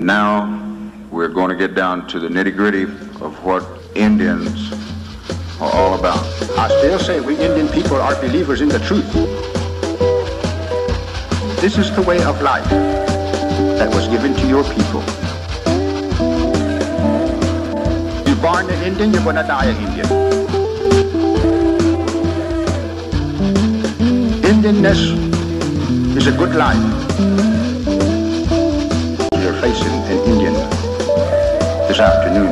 Now we're going to get down to the nitty-gritty of what Indians are all about. I still say we Indian people are believers in the truth. This is the way of life that was given to your people. You're born an Indian, you're going to die an Indian. Indianness is a good life. You're facing an Indian this afternoon.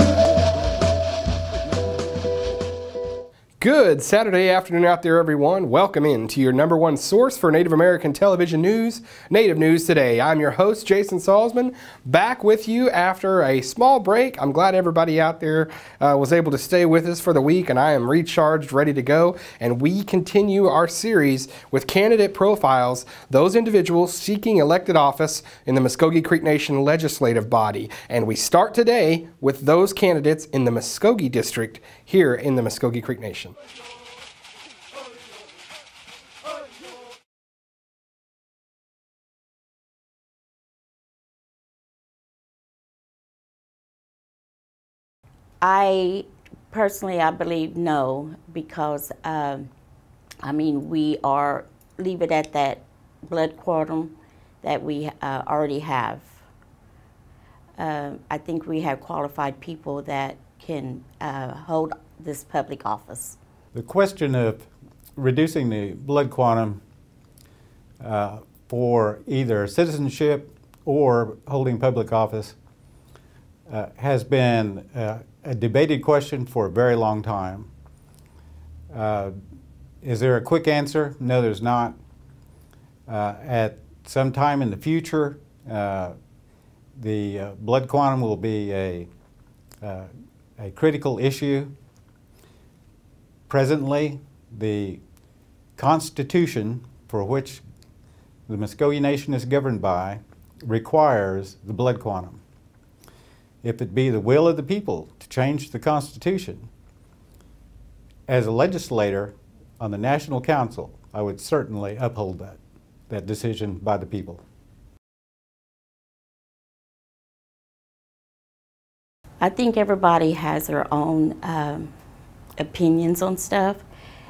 Good Saturday afternoon out there, everyone. Welcome in to your #1 source for Native American television news, Native News Today. I'm your host, Jason Salzman, back with you after a small break. I'm glad everybody out there was able to stay with us for the week, and I am recharged, ready to go. And we continue our series with candidate profiles, those individuals seeking elected office in the Muskogee Creek Nation legislative body. And we start today with those candidates in the Muskogee district here in the Muskogee Creek Nation. I believe no, because we leave it at that blood quantum that we already have. I think we have qualified people that can hold this public office. The question of reducing the blood quantum for either citizenship or holding public office has been a debated question for a very long time. Is there a quick answer? No, there's not. At some time in the future, the blood quantum will be a critical issue. Presently, the Constitution for which the Muskogee Nation is governed by requires the blood quantum. If it be the will of the people to change the Constitution, as a legislator on the National Council, I would certainly uphold that decision by the people. I think everybody has their own opinions on stuff,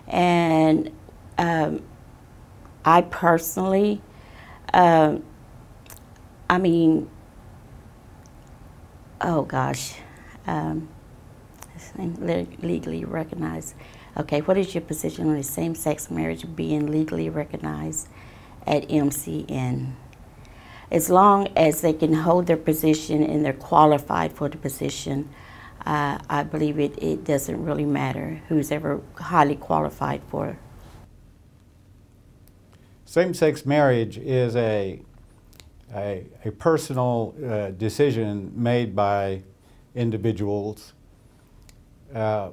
and I personally, oh gosh, legally recognized. Okay, what is your position on same-sex marriage being legally recognized at MCN? As long as they can hold their position and they're qualified for the position, I believe it doesn't really matter who's ever highly qualified for it. Same-sex marriage is a personal decision made by individuals, and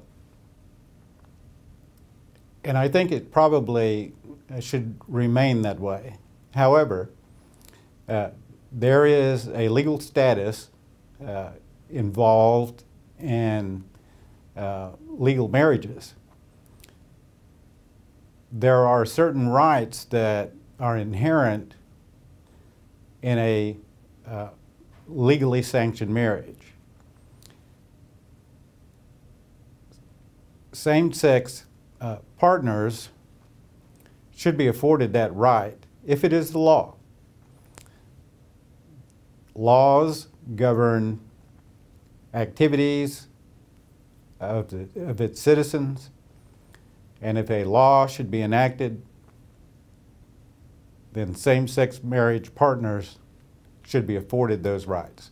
I think it probably should remain that way. However, there is a legal status involved in legal marriages. There are certain rights that are inherent in a legally sanctioned marriage. Same-sex partners should be afforded that right if it is the law. Laws govern activities of its citizens, and if a law should be enacted, then same-sex marriage partners should be afforded those rights.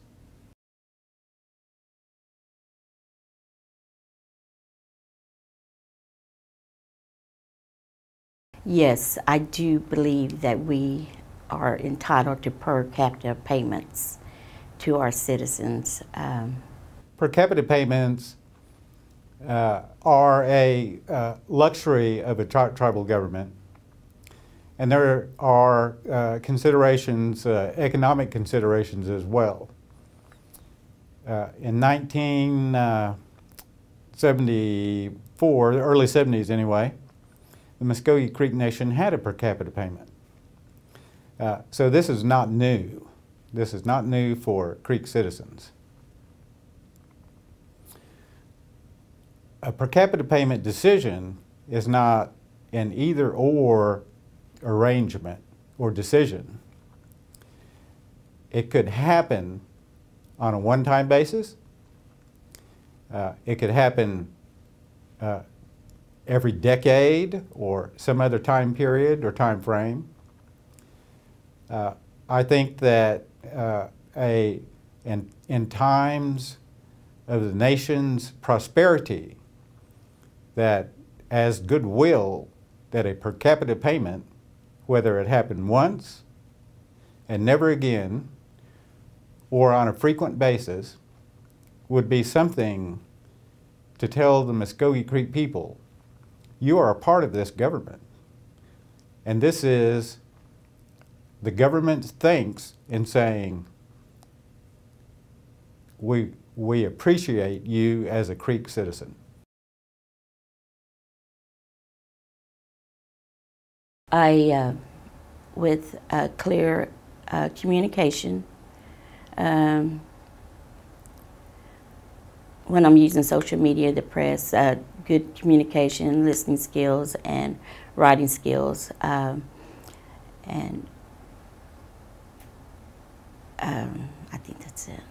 Yes, I do believe that we are entitled to per capita payments to our citizens. Per capita payments are a luxury of a tribal government, and there are considerations, economic considerations as well. In 1974, the early 70s anyway, the Muskogee Creek Nation had a per capita payment. So this is not new. This is not new for Creek citizens. A per capita payment decision is not an either-or arrangement or decision. It could happen on a one-time basis. It could happen every decade or some other time period or time frame. I think that in times of the nation's prosperity, that as goodwill, that a per capita payment, whether it happened once and never again, or on a frequent basis, would be something to tell the Muskogee Creek people, you are a part of this government. And this is the government's thanks in saying, we appreciate you as a Creek citizen. With clear communication, when I'm using social media, the press, good communication, listening skills, and writing skills, and I think that's it.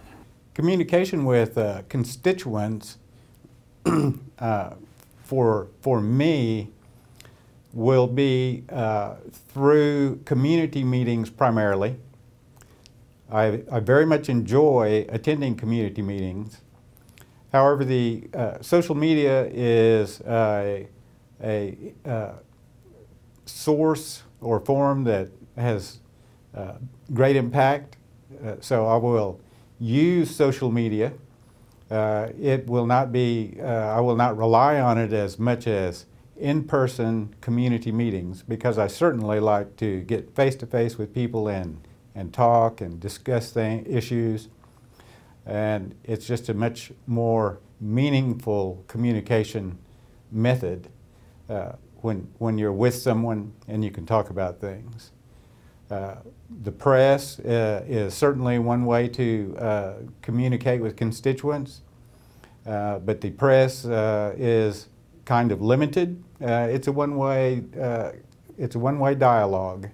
Communication with constituents for me will be through community meetings primarily. I very much enjoy attending community meetings. However, the social media is a source or forum that has great impact. So I will use social media. It will not be, I will not rely on it as much as in-person community meetings, because I certainly like to get face-to-face with people and talk and discuss issues. And it's just a much more meaningful communication method when you're with someone and you can talk about things. The press is certainly one way to communicate with constituents, but the press is kind of limited. It's a one-way dialogue.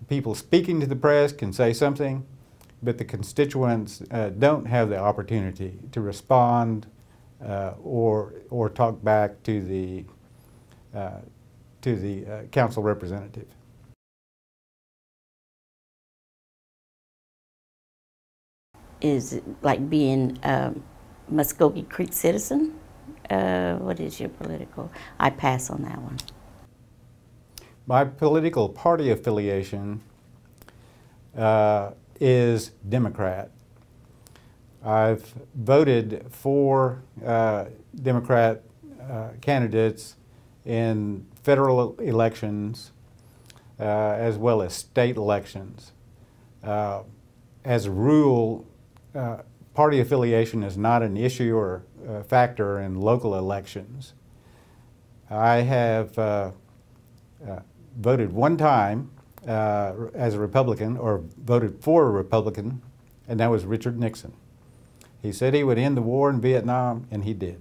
People speaking to the press can say something, but the constituents don't have the opportunity to respond or talk back to the council representative. Is it like being a Muskogee Creek citizen? What is your political? I pass on that one. My political party affiliation is Democrat. I've voted for Democrat candidates in federal elections as well as state elections. As a rule, party affiliation is not an issue or factor in local elections. I have voted one time as a Republican, or voted for a Republican, and that was Richard Nixon. He said he would end the war in Vietnam, and he did.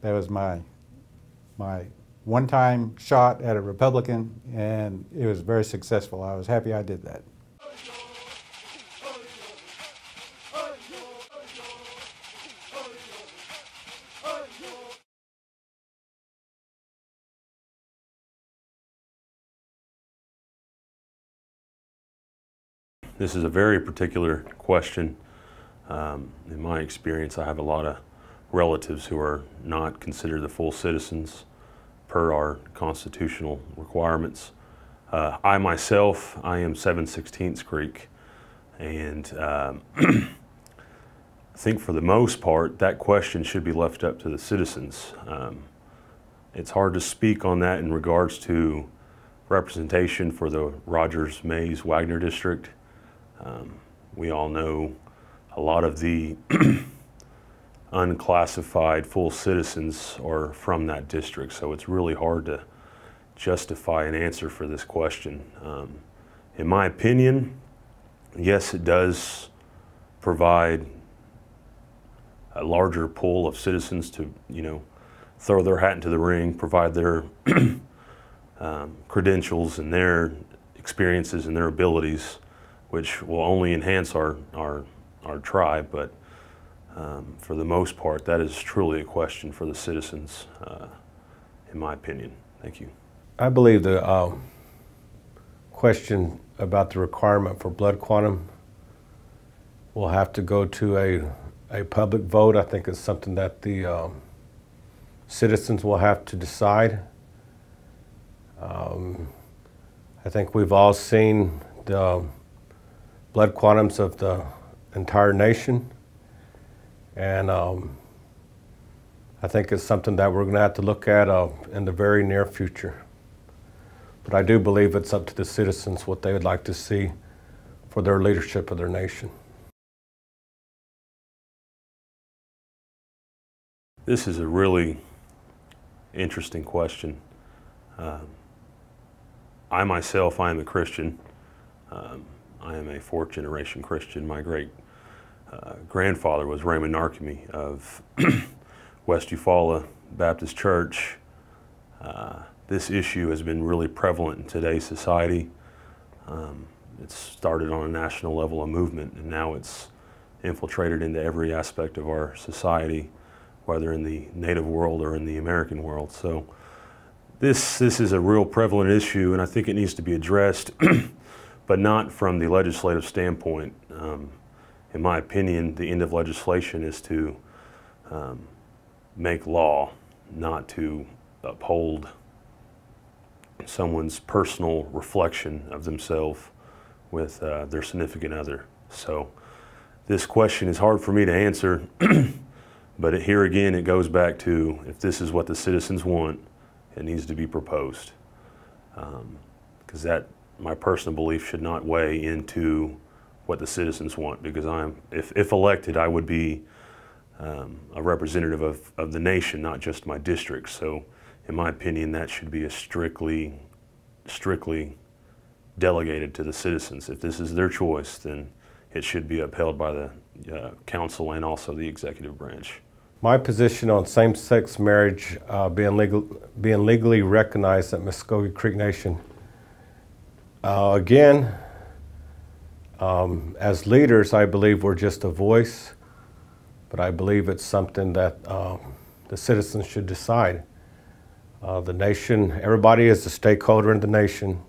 That was my one-time shot at a Republican, and it was very successful. I was happy I did that. This is a very particular question. In my experience, I have a lot of relatives who are not considered the full citizens per our constitutional requirements. I myself, I am 7/16 Creek, and I think for the most part, that question should be left up to the citizens. It's hard to speak on that in regards to representation for the Rogers, Mays, Wagoner district. We all know a lot of the unclassified full citizens are from that district, so it's really hard to justify an answer for this question. In my opinion, yes, it does provide a larger pool of citizens to, throw their hat into the ring, provide their credentials and their experiences and their abilities, which will only enhance our tribe. But for the most part, that is truly a question for the citizens, in my opinion. Thank you. I believe the question about the requirement for blood quantum will have to go to a public vote. I think it's something that the citizens will have to decide. I think we've all seen the blood quantums of the entire nation, and I think it's something that we're going to have to look at in the very near future. But I do believe it's up to the citizens what they would like to see for their leadership of their nation. This is a really interesting question. I myself, I am a Christian. I am a fourth generation Christian. My great grandfather was Raymond Narkemy of West Eufaula Baptist Church. This issue has been really prevalent in today's society. It's started on a national level, a movement, and now it's infiltrated into every aspect of our society, whether in the Native world or in the American world. So this is a real prevalent issue, and I think it needs to be addressed, but not from the legislative standpoint. In my opinion, the end of legislation is to make law, not to uphold someone's personal reflection of themselves with their significant other. So this question is hard for me to answer, but here again it goes back to, if this is what the citizens want, it needs to be proposed. Because that, my personal belief, should not weigh into what the citizens want, because if elected, I would be a representative of the nation, not just my district. So in my opinion, that should be a strictly delegated to the citizens. If this is their choice, then it should be upheld by the council and also the executive branch. My position on same-sex marriage being legally recognized at Muskogee Creek Nation, again, as leaders, I believe we're just a voice, but I believe it's something that the citizens should decide. The nation, everybody is a stakeholder in the nation.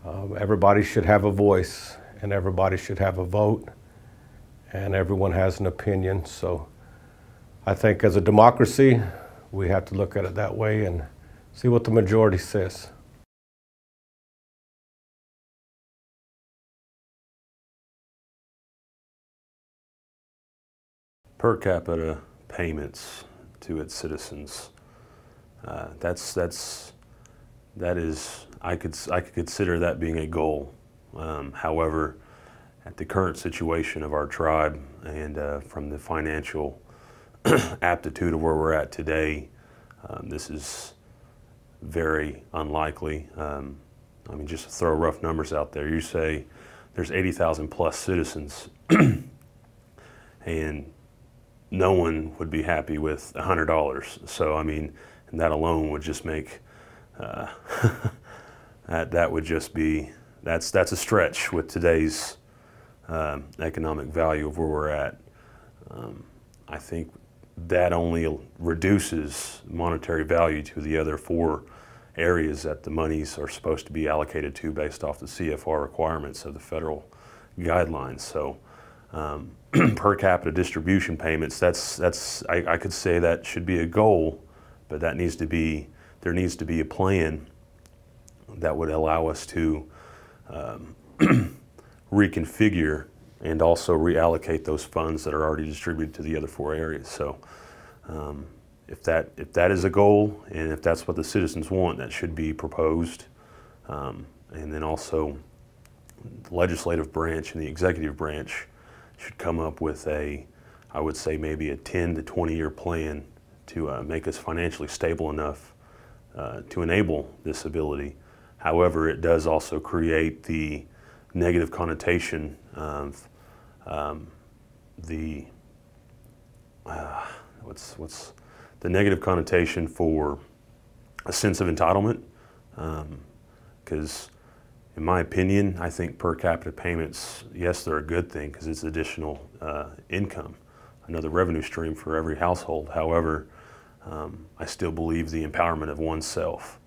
Everybody should have a voice, and everybody should have a vote, and everyone has an opinion. So I think as a democracy, we have to look at it that way and see what the majority says. Per capita payments to its citizens, that is, I could consider that being a goal. However, at the current situation of our tribe and from the financial aptitude of where we're at today, this is very unlikely. I mean, just to throw rough numbers out there, you say there's 80,000 plus citizens, and no one would be happy with $100. So I mean, and that alone would just make that would just be, that's a stretch with today's economic value of where we're at. I think that only reduces monetary value to the other 4 areas that the monies are supposed to be allocated to based off the CFR requirements of the federal guidelines. So per capita distribution payments, I could say that should be a goal, but that needs to be, there needs to be a plan that would allow us to reconfigure and also reallocate those funds that are already distributed to the other 4 areas. So if that is a goal, and if that's what the citizens want, that should be proposed. And then also the legislative branch and the executive branch should come up with I would say maybe a 10 to 20 year plan to make us financially stable enough to enable this ability. However, it does also create the negative connotation of what's the negative connotation for a sense of entitlement, because in my opinion, I think per capita payments, yes, they're a good thing because it's additional income, another revenue stream for every household. However, I still believe the empowerment of oneself.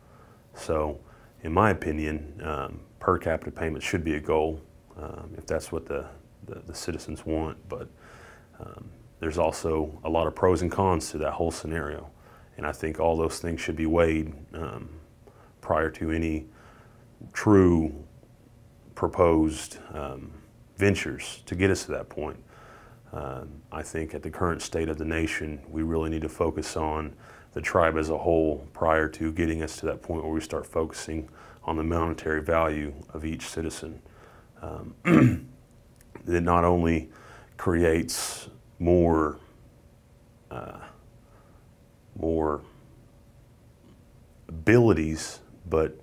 So in my opinion, per capita payments should be a goal if that's what the citizens want, but there's also a lot of pros and cons to that whole scenario. And I think all those things should be weighed prior to any true proposed ventures to get us to that point. I think at the current state of the nation, we really need to focus on the tribe as a whole prior to getting us to that point where we start focusing on the monetary value of each citizen. It not only creates more abilities, but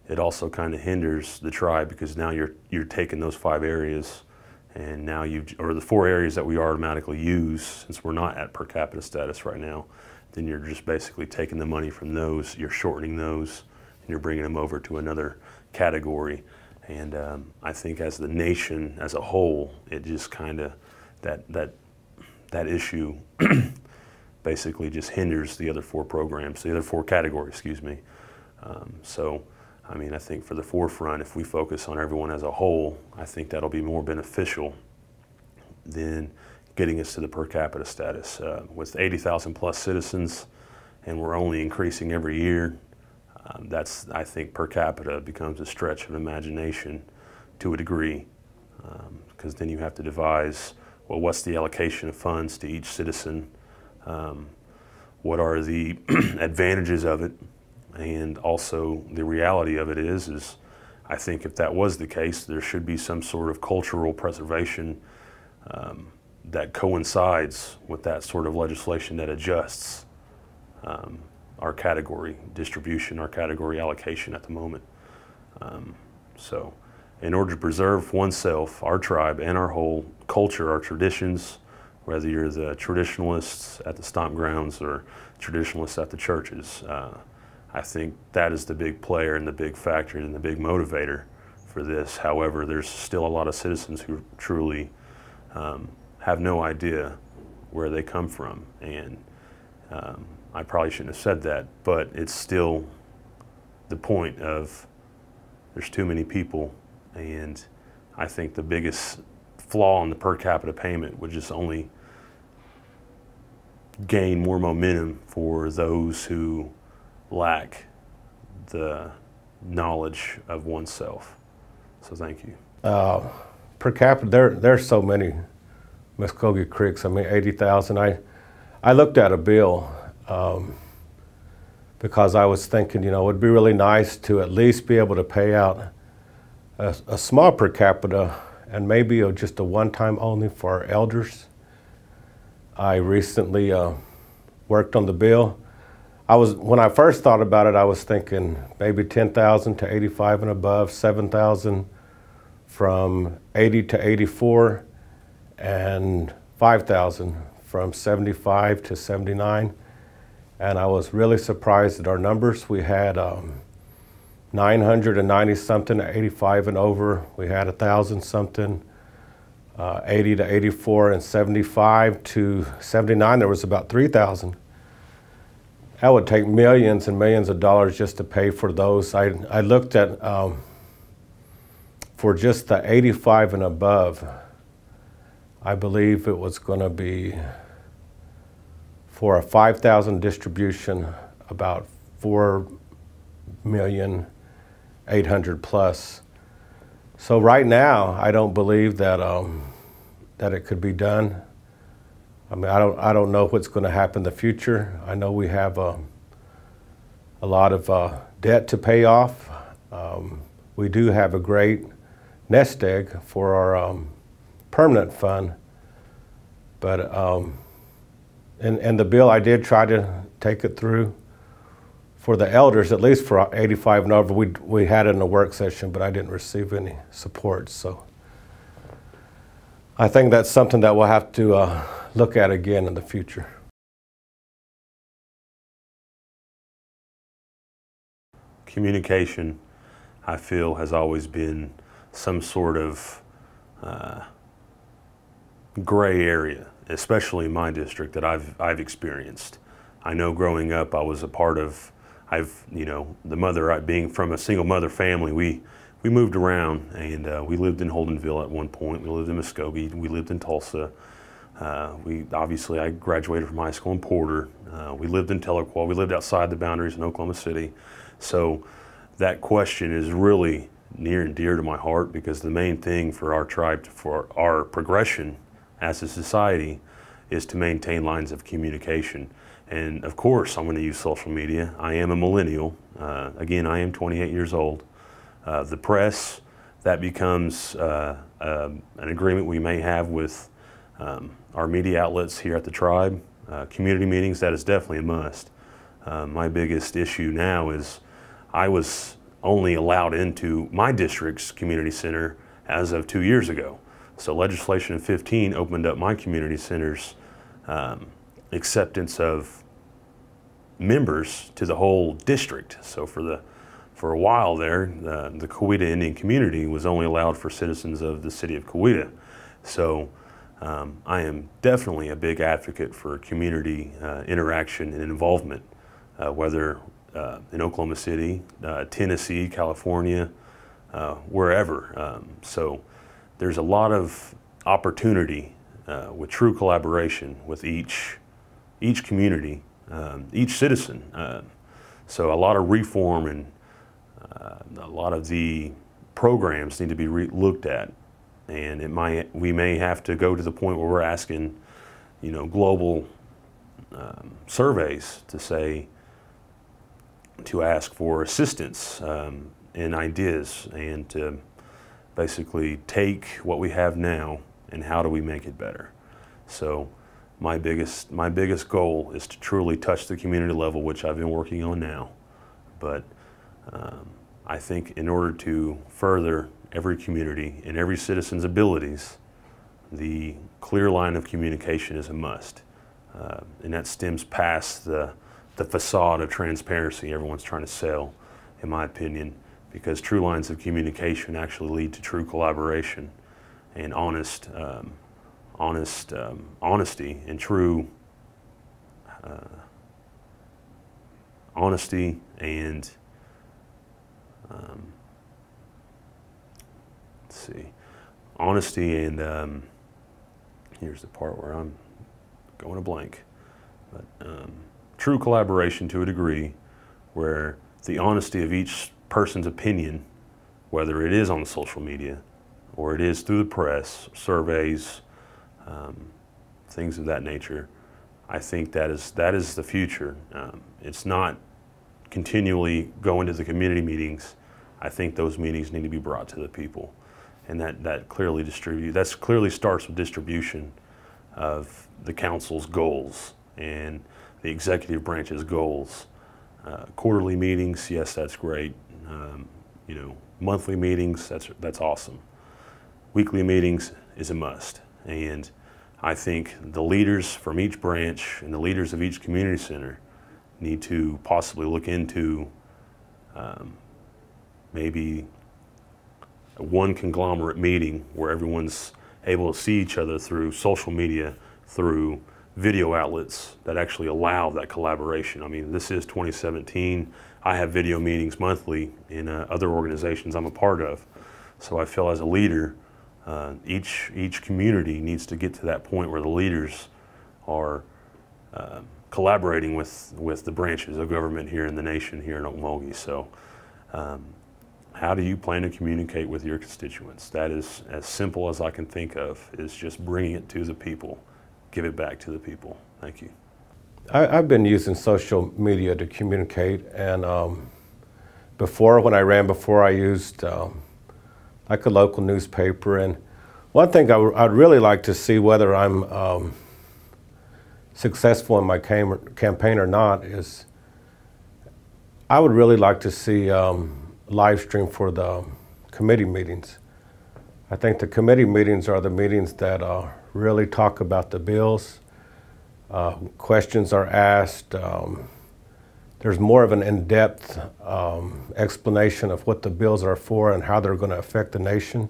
it also kind of hinders the tribe, because now you're taking those 5 areas, and now or the 4 areas that we automatically use, since we're not at per capita status right now, then you're just basically taking the money from those, you're shortening those, and you're bringing them over to another category. And I think as the nation as a whole, it just kind of, that issue basically just hinders the other 4 programs, the other 4 categories, excuse me. So, I mean, I think for the forefront, if we focus on everyone as a whole, I think that'll be more beneficial than getting us to the per capita status. With 80,000 plus citizens, and we're only increasing every year, I think per capita becomes a stretch of imagination to a degree, because then you have to devise, well, what's the allocation of funds to each citizen? What are the advantages of it? And also the reality of it is I think if that was the case, there should be some sort of cultural preservation that coincides with that sort of legislation that adjusts our category distribution, our category allocation at the moment. So in order to preserve oneself, our tribe, and our whole culture, our traditions, whether you're the traditionalists at the stomp grounds or traditionalists at the churches, I think that is the big player and the big factor and the big motivator for this. However, there's still a lot of citizens who truly have no idea where they come from. And I probably shouldn't have said that, but it's still the point of there's too many people. And I think the biggest flaw in the per capita payment would just only gain more momentum for those who lack the knowledge of oneself. So thank you. Per capita, there's so many Muskogee creeks. I mean, 80,000. I looked at a bill because I was thinking, you know, it would be really nice to at least be able to pay out a small per capita, and maybe just a one-time only for our elders. I recently worked on the bill. When I first thought about it, I was thinking maybe 10,000 to 85 and above, 7,000 from 80 to 84, and 5,000 from 75 to 79. And I was really surprised at our numbers. We had 990 something at 85 and over. We had 1,000 something, 80 to 84, and 75 to 79. There was about 3,000. That would take millions and millions of dollars just to pay for those. I looked at, for just the 85 and above, I believe it was going to be, for a 5,000 distribution, about 4,800,000 plus. So right now, I don't believe that that it could be done. I mean, I don't know what's going to happen in the future. I know we have a lot of debt to pay off. We do have a great nest egg for our permanent fund, but in the bill, I did try to take it through for the elders, at least for 85 and over, we had it in a work session, but I didn't receive any support. So I think that's something that we'll have to look at again in the future. Communication, I feel, has always been some sort of gray area, especially in my district, that I've experienced. I know growing up, I was a part of, the mother, being from a single mother family, we moved around, and we lived in Holdenville at one point. We lived in Muskogee. We lived in Tulsa. Obviously, I graduated from high school in Porter. We lived in Tahlequah. We lived outside the boundaries in Oklahoma City. So that question is really near and dear to my heart, because the main thing for our tribe, for our progression as a society, is to maintain lines of communication. And of course, I'm going to use social media. I am a millennial. Again, I am 28 years old. The press, that becomes an agreement we may have with our media outlets here at the tribe. Community meetings, that is definitely a must. My biggest issue now is I was only allowed into my district's community center as of 2 years ago. So legislation in 15 opened up my community center's acceptance of members to the whole district. So for a while there, the Coweta Indian community was only allowed for citizens of the city of Coweta. So I am definitely a big advocate for community interaction and involvement, whether in Oklahoma City, Tennessee, California, wherever. So there's a lot of opportunity with true collaboration with each community, each citizen. So a lot of reform and a lot of the programs need to be looked at, and we may have to go to the point where we're asking, global surveys to ask for assistance in ideas, and to basically take what we have now and how do we make it better. So my biggest goal is to truly touch the community level, which I've been working on now. But I think in order to further every community and every citizen's abilities, the clear line of communication is a must. And that stems past the facade of transparency everyone's trying to sell, in my opinion, because true lines of communication actually lead to true collaboration and honesty and true honesty and honesty and here's the part where I'm going a blank, but true collaboration to a degree where the honesty of each person's opinion, whether it is on social media or it is through the press, surveys, things of that nature, I think that is the future. It's not continually going to the community meetings. I think those meetings need to be brought to the people, and that clearly starts with distribution of the council's goals and the executive branch's goals. Quarterly meetings, yes, that's great. Monthly meetings, that's awesome. Weekly meetings is a must, and I think the leaders from each branch and the leaders of each community center need to possibly look into maybe one conglomerate meeting where everyone's able to see each other through social media, through video outlets that actually allow that collaboration. I mean, this is 2017. I have video meetings monthly in other organizations I'm a part of. So I feel as a leader, each community needs to get to that point where the leaders are collaborating with the branches of government here in the nation, here in Okmulgee. So how do you plan to communicate with your constituents? That is as simple as I can think of, is just bringing it to the people, give it back to the people. Thank you. I've been using social media to communicate, and when I ran before, I used like a local newspaper. And one thing I'd really like to see whether I'm successful in my campaign or not is I would really like to see live stream for the committee meetings. I think the committee meetings are the meetings that really talk about the bills. Questions are asked. There's more of an in-depth explanation of what the bills are for and how they're going to affect the nation.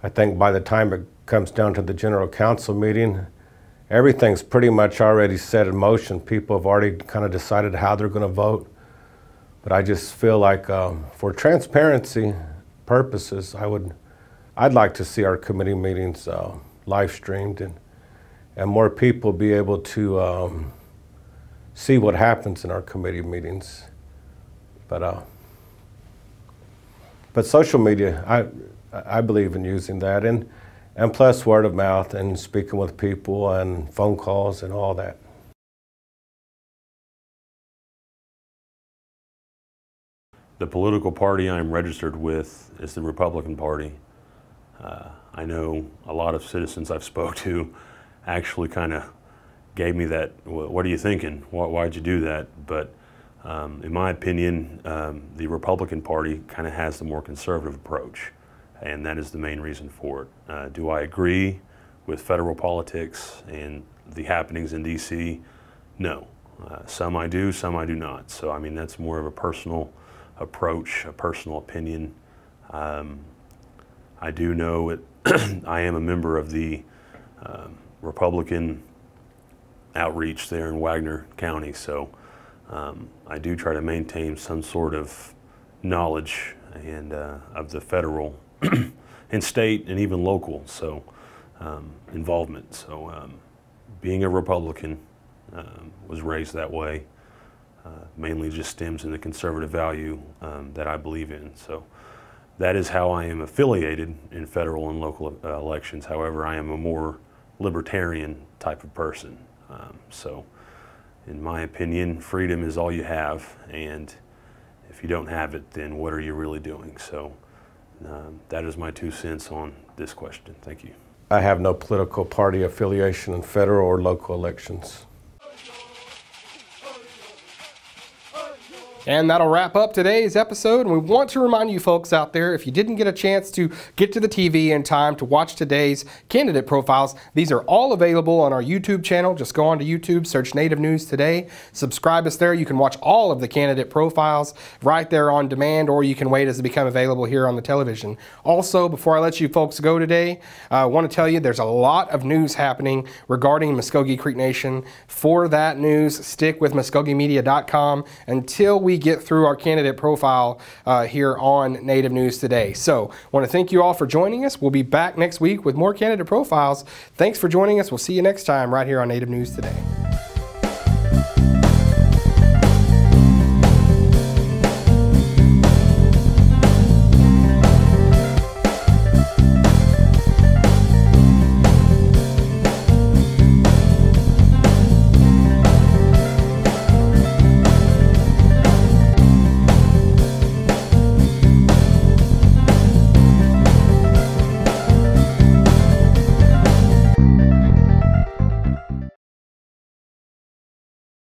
I think by the time it comes down to the General Council meeting, everything's pretty much already set in motion. People have already kind of decided how they're going to vote. But I just feel like for transparency purposes, I'd like to see our committee meetings live streamed and more people be able to see what happens in our committee meetings. But social media, I believe in using that, and plus word of mouth and speaking with people and phone calls and all that. The political party I'm registered with is the Republican Party. I know a lot of citizens I've spoke to actually kind of gave me that, what are you thinking? Why'd you do that? But in my opinion, the Republican Party kind of has the more conservative approach, and that is the main reason for it. Do I agree with federal politics and the happenings in D.C.? No. Some I do, some I do not. So I mean, that's more of a personal approach, a personal opinion. I do know it. I am a member of the Republican outreach there in Wagoner County, so I do try to maintain some sort of knowledge and of the federal and state and even local involvement. So being a Republican, was raised that way. Mainly just stems in the conservative value that I believe in. So that is how I am affiliated in federal and local elections. However, I am a more libertarian type of person. So in my opinion, freedom is all you have, and if you don't have it, then what are you really doing? So that is my 2 cents on this question. Thank you. I have no political party affiliation in federal or local elections. And that'll wrap up today's episode. And we want to remind you folks out there, if you didn't get a chance to get to the TV in time to watch today's candidate profiles, these are all available on our YouTube channel. Just go onto YouTube, search Native News Today, subscribe us there. You can watch all of the candidate profiles right there on demand, or you can wait as they become available here on the television. Also, before I let you folks go today, I want to tell you there's a lot of news happening regarding Muskogee Creek Nation. For that news, stick with MuskogeeMedia.com until we get through our candidate profile here on Native News Today. So, I want to thank you all for joining us. We'll be back next week with more candidate profiles. Thanks for joining us. We'll see you next time right here on Native News Today.